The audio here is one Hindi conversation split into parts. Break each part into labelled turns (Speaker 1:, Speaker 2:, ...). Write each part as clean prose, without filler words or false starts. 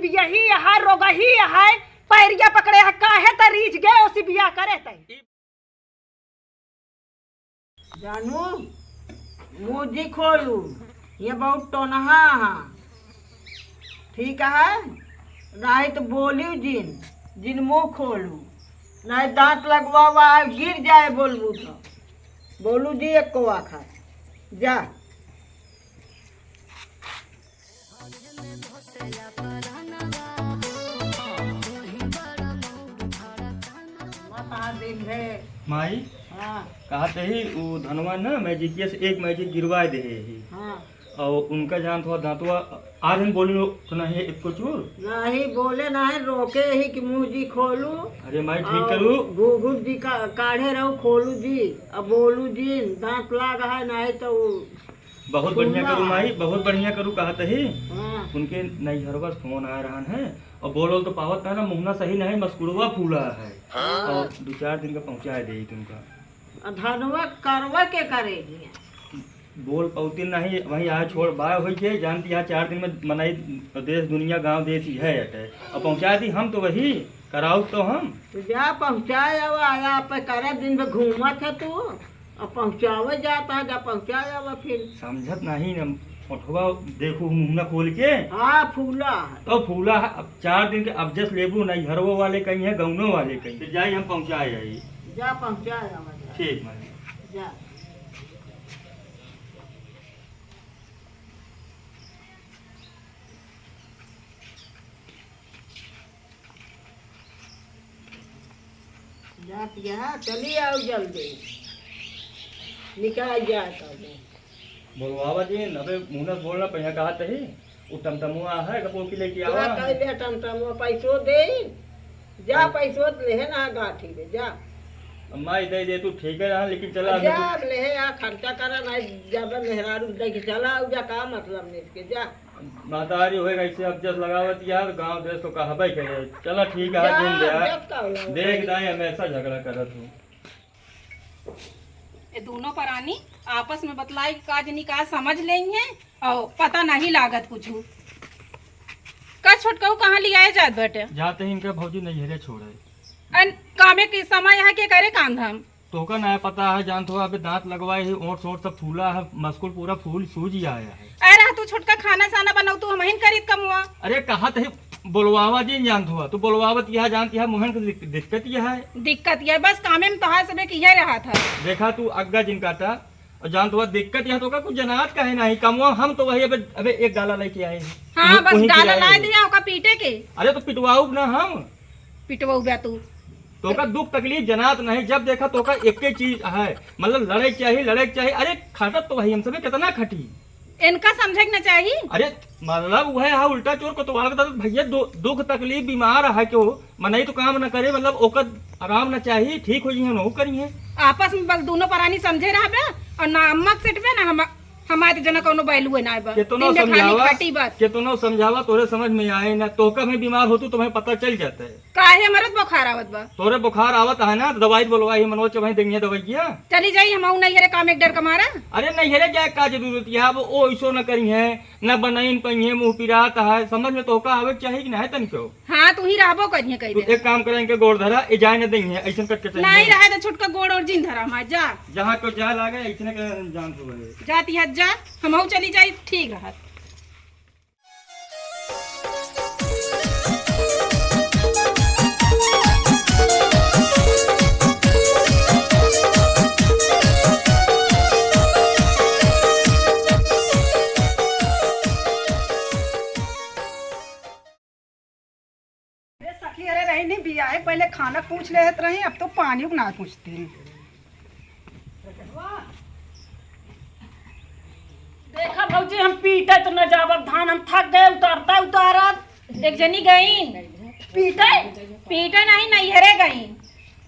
Speaker 1: बियही है रोगही है पैरिया पकड़े है काहे त रीछ गए उसी बिया करे तई
Speaker 2: जानू मुझी खोलू ये बहुत टोनहा है ठीक है नहीं तो बोलियो जिन मुँह खोलू नहीं दांत लगवा गिर जाए बोलबू तो बोलू जी एक कौआ खाए जा दिन है
Speaker 3: माई
Speaker 2: हाँ
Speaker 3: कहते ही वो धनवा ना मैजिकिया से एक मैजिक गिरवा दे ही
Speaker 2: हाँ
Speaker 3: और उनका जान थोड़ा दांतवा आज हम बोली तो नहीं इसको चूर
Speaker 2: नहीं बोले नहीं रोके ही कि मुँह जी खोलू
Speaker 3: अरे माई ठीक करू
Speaker 2: घूघूट जी काढ़े रहो खोलू जी अब बोलू जी दांत लाग है नहीं तो
Speaker 3: बहुत बढ़िया करू माई बहुत बढ़िया करू कहते ही
Speaker 2: हाँ
Speaker 3: उनके नैहरवा से फोन आ रहा है और बोलो तो पावत है ना मुहना सही नहीं मस्कुड़वा फूला है और 2-4 दिन का पहुँचा दे तुमका
Speaker 2: धनवा करवा के करेगी
Speaker 3: बोल पौती नहीं वही आए छोड़ बाय हो के जानती है 4 दिन में मनाई देश दुनिया गांव देश ही है अटे और पहुँचा दी हम तो वही कराऊ तो हम
Speaker 2: तो जा पहुँचाए अब आया पे करे दिन में घूमत है तू अब पहुँचावे जाता है जा पहुँचाए फिर
Speaker 3: समझत नहीं न उठवा देखू मुहना खोल के
Speaker 2: हाँ फूला है
Speaker 3: तो फूला है अब 4 दिन के अब जस लेबू नहीं घरवो वाले कहीं है गौनों वाले कहीं फिर जाई हम पहुँचाए आई
Speaker 2: जा पहुँचाए
Speaker 3: ठीक माई
Speaker 2: जा जा पिया चली आओ जल्दी निकाल जा तब
Speaker 3: बोलवावा जी अबे मुहना बोलना पहिया कहते ही वो टमटमुआ है कपो की लेके आवा
Speaker 2: जा कह दे टमटम पैसो दे जा पैसो ले है ना गाठी में जा
Speaker 3: अम्मा दे दे तू ठीक है रहा लेकिन चला
Speaker 2: जा ले आ खर्चा करा नहीं ज्यादा मेहरारू दे के चला आओ जा का मतलब नहीं इसके जा
Speaker 3: मातारी होएगा इसे अब जस लगावत यार गांव देश तो कहबे करे चला ठीक है दिन दे देख दाई हमेशा झगड़ा करत हूं
Speaker 4: ये दोनों परानी आपस में बतलाई काज निकाल समझ लेंगे और पता नहीं लागत कुछ का छोटका कहाँ लिया जात बेटे
Speaker 3: जाते ही इनका भौजी नहीं हेरे छोड़े
Speaker 4: कामे के समय है के करे काम धाम
Speaker 3: तो का ना पता है जान थोड़ा अभी दांत लगवाए है ओट सोट सब फूला है मस्कुल पूरा फूल सूज ही आया है
Speaker 4: अरे तू छोटका खाना साना बनाऊ तू हमहिन करीत कमुआ
Speaker 3: अरे कहा थे बोलवावा जी जान थोड़ा तू बोलवावत यह जानती है मोहन की दिक्कत यह है
Speaker 4: दिक्कत यह बस कामे में तोहार सबे किया रहा था
Speaker 3: देखा तू अग्गा जिन काटा और जान थोड़ा दिक्कत यह तो का कुछ जनात का है नहीं कमुआ हम तो वही अबे एक गाला लेके आए हैं
Speaker 4: हाँ बस
Speaker 3: उन्हीं
Speaker 4: डाला ला
Speaker 3: खिलाए
Speaker 4: दिया ओका पीटे के
Speaker 3: अरे तो पिटवाऊ ना हम
Speaker 4: पिटवाऊ बे तू
Speaker 3: तो का दुख तकलीफ जनात नहीं जब देखा तो का एक ही चीज है मतलब लड़ाई चाहिए अरे खटत तो वही हम सब कितना खटी
Speaker 4: इनका समझे न चाहिए
Speaker 3: अरे मतलब वह है उल्टा चोर को तो भैया दुख तकलीफ बीमार है क्यों मनई तो काम न करे मतलब ओकर आराम न चाहिए ठीक हो जी हो करिए
Speaker 4: आपस में बस दोनों परानी समझे रहा बे और ना अम्मक सेटवे ना हम हमारे जना कोनो बैलू ना बा
Speaker 3: कितनो
Speaker 4: दिन में खाली
Speaker 3: समझावा
Speaker 4: खटी बस
Speaker 3: कितनो समझावा तोरे समझ में आए ना तो का मैं बीमार होतू तुम्हें पता चल जाता है
Speaker 4: काहे मरद बुखार आवत बा
Speaker 3: तोरे बुखार आवत है ना दवाई बोलवाई मनोज के वहीं देंगे दवाइया
Speaker 4: चली जाई हम नहीं हरे काम एक डर कमारा
Speaker 3: अरे नहीं हेरे जाए का जरूरत है अब ओ ऐसो न करी है न बनाइन पही मुंह पिरात है समझ में तो का आवे चाहिए कि नहीं तनिको
Speaker 4: हाँ तू ही रहबो करिए कह
Speaker 3: तो
Speaker 4: दे
Speaker 3: एक काम करेंगे गोड़ धरा ए जाए न देंगे ऐसा करके
Speaker 4: नहीं
Speaker 3: चाहिए
Speaker 4: रहे तो छुटका गोड़ और जिन धरा मा जा
Speaker 3: जहाँ को जा लागे ऐसे के जान हो
Speaker 4: जाती हज जा हम चली जाई ठीक रहा
Speaker 1: सखी अरे रही नहीं बिया है पहले खाना पूछ लेते रहे अब तो पानी को ना पूछते हैं
Speaker 5: देखा भौजी हम पीटे तो न जाब धान हम थक गए उतारता उतारत
Speaker 4: एक जनी गई
Speaker 5: पीटे
Speaker 4: पीटे नहीं नैहरे गई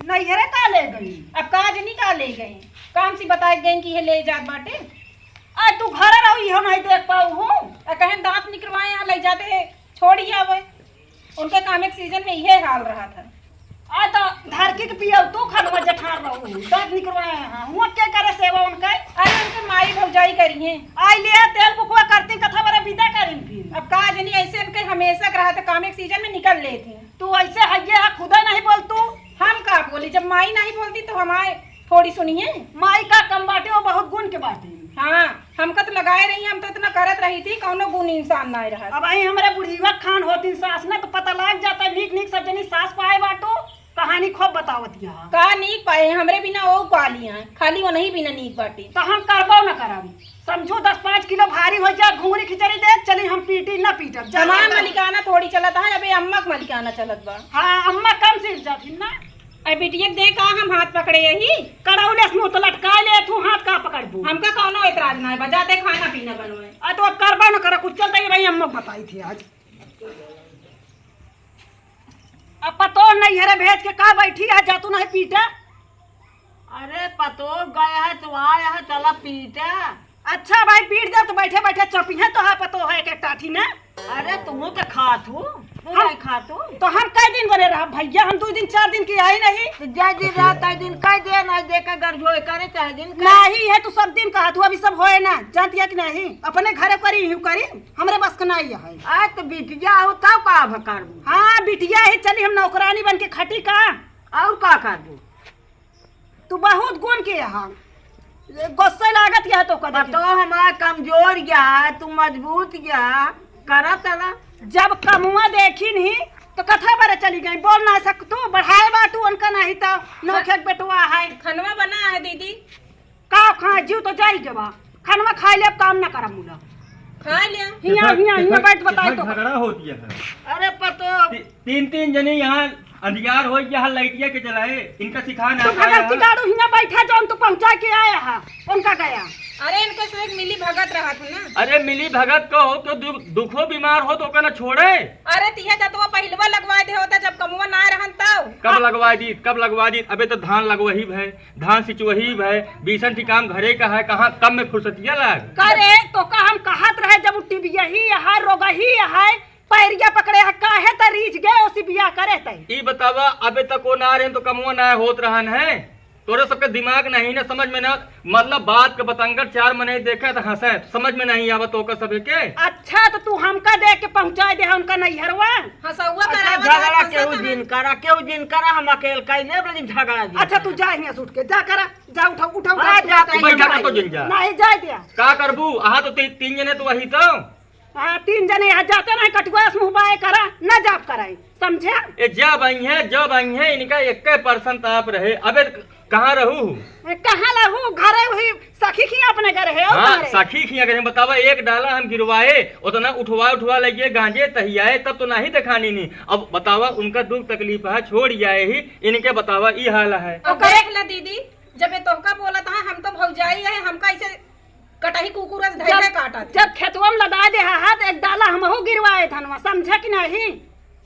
Speaker 1: नैहरे का ले गई
Speaker 4: अब का जनी का ले गई काम सी बताए गई कि ये ले जात बाटे
Speaker 5: आज तू घर रहो हम नहीं देख पाऊ हूँ
Speaker 4: कहें दांत निकलवाए यहाँ ले जाते छोड़िए आवे उनके काम एक सीजन में यह हाल रहा था
Speaker 5: आज तो धरकी के पियो तू खनवा जठार रहू दांत निकलवाए हाँ हुआ क्या करे सेवा उनके
Speaker 4: अरे उनके माई भौजाई करिए
Speaker 5: आई लिया तेल बुकवा करती कथा बड़ा विदा करीन फिर
Speaker 4: अब का जनी ऐसे उनके हम हमेशा रहा था काम एक सीजन में निकल ले थे।
Speaker 5: तू ऐसे हइये है खुदा नहीं बोल तू।
Speaker 4: हम का बोली, जब माई नहीं बोलती तो हमारे थोड़ी सुनिए।
Speaker 5: माई का कम बाटे वो बहुत गुण के बाटे।
Speaker 4: हाँ, हमका तो लगाए रही, हम तो इतना करत रही थी, कौनो गुण इंसान नहीं रहा।
Speaker 5: अब आई हमारे बुढ़ीवा खान होती सास ना तो पता लग जाता है नीक नीक सब जनी सास पाए बाटो कहानी खूब बतावत यहाँ।
Speaker 4: का नीक पाए हमरे बिना वो पालिया खाली वो नहीं बिना नीक बाटी।
Speaker 5: तो हम करबो न करावी समझो 10-5 किलो भारी हो जाए घुंगरी खिचड़ी दे चली हम पीटी न पीटब
Speaker 4: जमान मलिकाना थोड़ी चलत है, अबे अम्मा के मलिकाना चलत बा।
Speaker 5: हाँ अम्मा कम सीख जाती ना।
Speaker 4: अरे बिटिया दे का हम हाथ पकड़े यही
Speaker 5: कड़ौले से मुंह तो लटका ले तू हाथ का पकड़बू।
Speaker 4: हमका कौनो एतराज ना है, बजा दे खाना पीना बनवाए।
Speaker 5: आ तो अब करबो न करा कुछ चलता ही भाई अम्मा बताई थी आज। अब पतो नहीं हरे भेज के का बैठी है जा तू नहीं पीटा।
Speaker 2: अरे पतो गया है तो आया है चला पीटा।
Speaker 5: अच्छा भाई पीट जा तो बैठे बैठे चपी है तो हाँ पतो है एक टाठी ने।
Speaker 2: अरे तुम तो खातू तू नहीं खातू
Speaker 5: तो हम कई दिन बने रहा भैया हम 2 दिन 4 दिन की आई नहीं।
Speaker 2: तो जय दिन रात आई दिन कह दे ना दे के गरजोए करे चाहे दिन करे।
Speaker 5: नहीं है तू सब दिन कहा तू अभी सब होए ना जानती है कि नहीं अपने घरे करी हूँ करी हमरे बस का नहीं है।
Speaker 2: आज तो बिटिया हो तब का करबू।
Speaker 5: हाँ बिटिया ही चली हम नौकरानी बन के खटी का
Speaker 2: और का कर दू।
Speaker 5: तू बहुत गुण के यहाँ गुस्से लागत या तो कदा
Speaker 2: तो हमारा कमजोर या तू मजबूत या करा चला।
Speaker 5: जब कमुआ देखी नहीं तो कथा बारे चली गई बोल ना सक तू बढ़ाए बाटू उनका नहीं तो नौखे बेटुआ है।
Speaker 4: खनवा बना है दीदी
Speaker 5: का खा जीव तो जाई के बा खानवा खाए ले काम ना करम मुला
Speaker 4: खा लिया।
Speaker 5: हिया हिया हिया बैठ बताए तो
Speaker 3: झगड़ा होती है।
Speaker 2: अरे पतो
Speaker 3: 3 जने यहाँ अंधियार हो गया लैटिया के जलाए इनका सिखाना
Speaker 5: तू भगत गाड़ू हिया बैठा जौन तू पहुंचा के आया है उनका गया।
Speaker 4: अरे इनके से एक मिली भगत रहा था ना।
Speaker 3: अरे मिली भगत को हो तो दुखो बीमार हो तो ओका ना छोड़े।
Speaker 4: अरे तिहा जतवा पहिलवा लगवा दे होता जब कमुआ ना रहन तब।
Speaker 3: कब लगवा दी अबे तो धान लगवही है धान सिंचवही है बीसन की काम घरे का है कहाँ कम में फुर्सतिया लग
Speaker 5: करे तो का हम कहत रहे जब टीबिया ही है रोगही है पैरिया पकड़े है काहे त रीछ गए ओसी बियाह करे तई।
Speaker 3: ई बतावा अबे तक को ना रहे तो कमुआ ना होत रहन है। तोरे सबके दिमाग नहीं ना समझ में ना मतलब बात के बतंगर 4 महीने देखे तो हंसे समझ में नहीं आवत तो सबे के।
Speaker 5: अच्छा तो तू हमका दे के पहुंचा दे हमका नहीं हरवा।
Speaker 4: हंसौआ
Speaker 2: अच्छा झगड़ा केहू दिन करा हम अकेले कहीं नहीं बोले झगड़ा जी।
Speaker 5: अच्छा तू जा यहाँ उठ के जा करा जा उठा
Speaker 2: हाँ, जा,
Speaker 3: तू बैठा तो जिन जा
Speaker 5: नहीं जा दिया
Speaker 3: का करबू आहा तो 3 जने तो वही तो।
Speaker 5: हाँ 3 जने यहाँ जाते नहीं कटुआ मुँह बाए करा न जाप कराई समझे।
Speaker 3: ए जब आई है इनका 1% ताप रहे अबे कहाँ रहू
Speaker 5: कहाँ रहू घरे वही सखी की अपने घर है।
Speaker 3: हाँ सखी खिया करे बतावा एक डाला हम गिरवाए उतना उठवा लगे गांजे तहियाए तब तो नहीं दिखानी नहीं। अब बतावा उनका दुख तकलीफ है छोड़ जाए ही इनके बतावा ई हाल है।
Speaker 4: देख ला दीदी जब ये तोहका बोला था हम तो भौजाई है हमका ऐसे कटही कुकुरस धैले काटा
Speaker 5: जब खेतवा में लगा दे हाथ एक डाला हमहू गिरवाए धनवा समझे कि नहीं।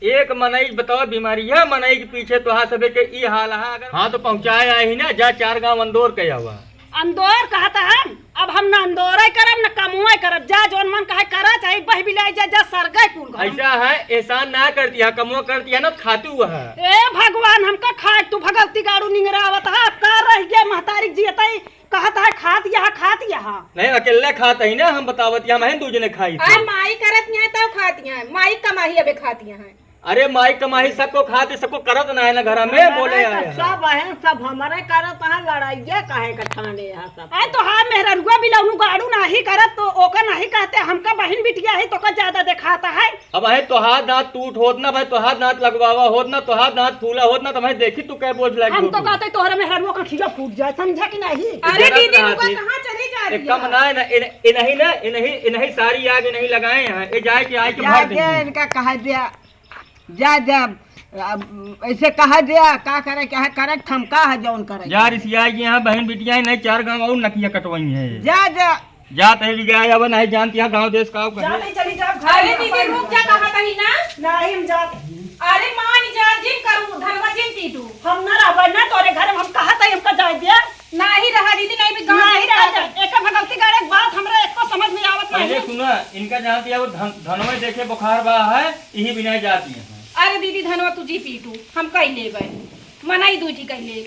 Speaker 3: एक मनई बताओ बीमारी है मनई के पीछे तो हाँ सबे के ई हाल है। अगर हाँ तो पहुँचाए आए ही ना जा 4 गांव अंदौर कया हुआ
Speaker 5: अंदौर कहता है अब हम न अंदौर करब न कमुआ करब जा जोन मन कहे करा चाहे बह बिलाई जा सरगय कुल
Speaker 3: ऐसा है एहसान ना करती है कमुआ करती है ना खातू है।
Speaker 5: ए भगवान हमका खाए तू भगवती गाड़ू निंगरावत है कर रही है महतारी जीतई कहता है खात यहाँ
Speaker 3: नहीं अकेले खाता ही ना हम बतावत हम हैं 2 जने खाई थी।
Speaker 4: माई करत नहीं है तब खाती हैं माई कमाही अबे खाती हैं।
Speaker 3: अरे माई कमाही सबको खाते सबको करत ना है ना घर में बोले आए
Speaker 2: सब बहन सब हमारे करत है लड़ाइया काहे का ठाने है सब।
Speaker 5: आई तो हाँ मेहरा रुआ बिलाउनु गाड़ू नहीं करत तो ओका नहीं कहते हमका बहन बिटिया है तो का ज्यादा दिखाता है।
Speaker 3: अब है तो हाथ दांत टूट होत ना भाई तो हाथ दांत लगवावा होत ना तो हाथ दांत फूला होत ना तो भाई देखी तू क्या बोझ लगी
Speaker 5: हम तो कहते तोहरे मेहरा रुआ का खिया फूट जाए समझा कि नहीं।
Speaker 4: अरे दीदी रुका कहाँ चली जा रही
Speaker 3: कम ना इन्हीं सारी आग नहीं लगाए हैं ये जाए कि आए के मार देंगे।
Speaker 2: इनका कहा दिया जा ऐसे कहा दिया का करे क्या करे थमका है जौन करे
Speaker 3: जा रिसिया यहाँ बहन बिटिया नहीं 4 गांव और नकिया कटवाई है
Speaker 2: जा
Speaker 3: तहली गया अब नहीं जानती है गांव देश का
Speaker 5: जा नहीं चली जा
Speaker 4: अरे दीदी रुक जा कहा कहीं ना
Speaker 5: नहीं हम जा
Speaker 4: अरे मान जा जिम करूँ धनवा जिम टीटू
Speaker 5: हम न रहबे ना तोरे घर में हम कहा था हमका जाए दिया
Speaker 4: नहीं रहा दीदी नहीं भी गाँव
Speaker 5: नहीं रहा एक भगवती गाड़े बात हमरा एको समझ में आवत
Speaker 3: पहले
Speaker 5: नहीं।
Speaker 3: सुना इनका जानती है वो धनवा देखे बुखार बा है यही बिना जाती है।
Speaker 4: अरे दीदी धनवा तुझी पीटू हम कह ले मनाई दूजी कह ले।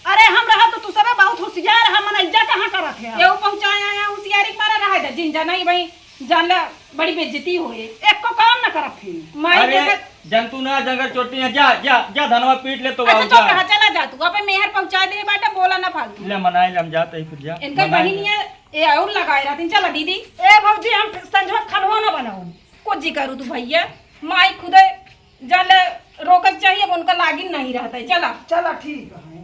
Speaker 5: अरे हम रहा तो तू सब बहुत होशियार है मन इज्जा कहां करत है
Speaker 4: ये पहुंचाया आया होशियारी मारा रहा है जिंजा नहीं भाई जान ला बड़ी बेइज्जती होए।
Speaker 1: एक को काम न करब फिर।
Speaker 4: माई
Speaker 3: अरे
Speaker 4: देखत
Speaker 3: जंतु ना जंगल चोटी है, जा जा जा धनवा पीट ले तो
Speaker 4: अच्छा
Speaker 3: बाबू
Speaker 4: चुप
Speaker 3: जा।
Speaker 4: रहा, चला जा तू अपन मेहर पहुंचा दे बाटा, बोला ना फालतू।
Speaker 3: ले मनाए ले हम जाते ही फिर जा।
Speaker 4: इनका
Speaker 3: मनाए
Speaker 4: बहिनी
Speaker 3: ले।
Speaker 4: ये और लगाए रहती। चला दीदी
Speaker 1: ए भौजी हम संझो खनवा न बनाऊ।
Speaker 4: कुछ जी करू तू भैया, माई खुदे जान ला रोकत चाहिए, अब उनका लागिन नहीं रहता है। चला
Speaker 1: चला ठीक है।